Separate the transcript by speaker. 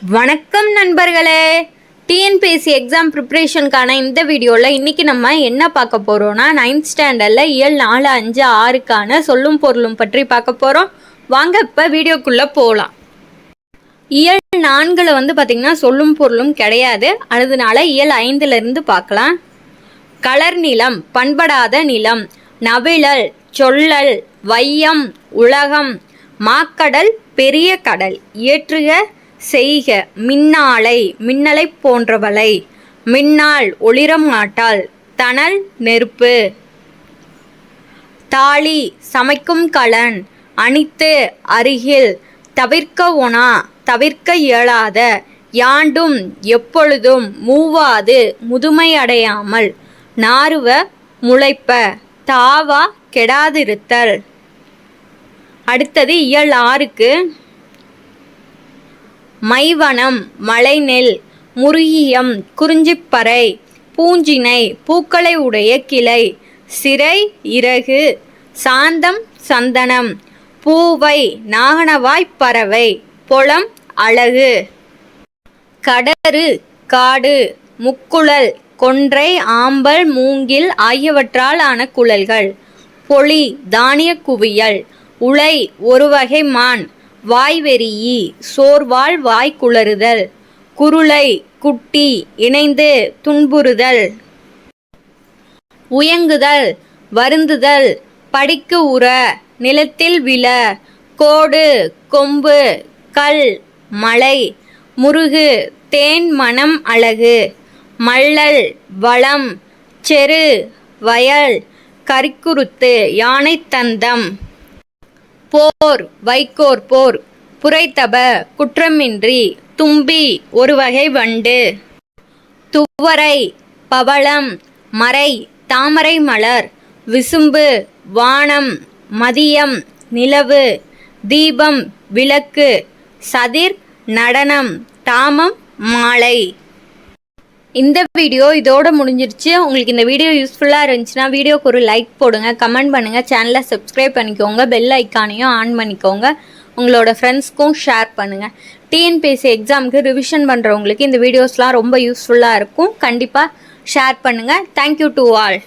Speaker 1: வணக்கம் நண்பர்களே, TNPSC exam ப்ரிப்ரேஷனுக்கான இந்த வீடியோவில் இன்றைக்கி நம்ம என்ன பார்க்க போகிறோன்னா 9th ஸ்டாண்டர்டில் இயல் 4, 5, 6க்கான சொல்லும் பொருளும் பற்றி பார்க்க போகிறோம். வாங்க இப்போ வீடியோக்குள்ளே போகலாம். இயல் 4ல் பார்த்திங்கன்னா சொல்லும் பொருளும் கிடையாது. அதனால இயல் 5லேருந்து பார்க்கலாம். கலர் நிலம், பண்படாத நிலம், நவிழல், சொல்லல், வையம், உலகம், மாக்கடல், பெரிய கடல், இயற்றுக, செய்க, மின்னாலை, மின்னலை போன்றவளை, மின்னாள், ஒளிரமாட்டாள், தணல், நெருப்பு, தாளி, சமைக்கும் கலன், அணித்து, அருகில், தவிர்க்க ஒணா, தவிர்க்க இயலாத, யாண்டும், எப்பொழுதும், மூவாது, முதுமை அடையாமல், நாறுவ, முளைப்ப, தாவா, கெடாதிருத்தல். அடுத்தது இயல் 6க்கு மைவனம், மலைநெல், முருகியம், குறிஞ்சிப்பறை, பூஞ்சினை, பூக்களை உடைய கிளை, சிறை, இறகு, சாந்தம், சந்தனம், பூவை, நாகனவாய் பறவை, பொலம், அழகு, கடறு, காடு, முக்குழல், கொன்றை, ஆம்பல், மூங்கில் ஆகியவற்றால் ஆன குழல்கள், பொலி, தானிய குவியல், உலை, ஒரு வகை மான், வாய்வெறியி, சோர்வால் வாய் குளறுதல், குருளை, குட்டி, இணைந்து துன்புறுதல், உயங்குதல், வருந்துதல், படிக்கு உற, நிலத்தில் விழ, கோடு, கொம்பு, கல், மலை, முருகு, தேன், மனம், அழகு, மள்ளல், வளம், செரு, வயல், கரிக்குருத்து, யானை தந்தம், போர், வைக்கோர் போர், புரைத்தப, குற்றமின்றி, தும்பி, ஒரு வகை வண்டு, துவரை, பவளம், மறை, தாமரை மலர், விசும்பு, வானம், மதியம், நிலவு, தீபம், விளக்கு, சதிர், நடனம், தாமம், மாலை. இந்த வீடியோ இதோட முடிஞ்சிருச்சு. உங்களுக்கு இந்த வீடியோ யூஸ்ஃபுல்லாக இருந்துச்சுன்னா வீடியோக்கு ஒரு லைக் போடுங்க, கமெண்ட் பண்ணுங்கள், சேனலை சப்ஸ்கிரைப் பண்ணிக்கோங்க, பெல் ஐக்கானையும் ஆன் பண்ணிக்கோங்க, உங்களோட ஃப்ரெண்ட்ஸ்க்கும் ஷேர் பண்ணுங்கள். டிஎன்பிஎஸ்சி எக்ஸாமுக்கு ரிவிஷன் பண்ணுறவங்களுக்கு இந்த வீடியோஸ்லாம் ரொம்ப யூஸ்ஃபுல்லாக இருக்கும். கண்டிப்பாக ஷேர் பண்ணுங்கள். Thank you to all.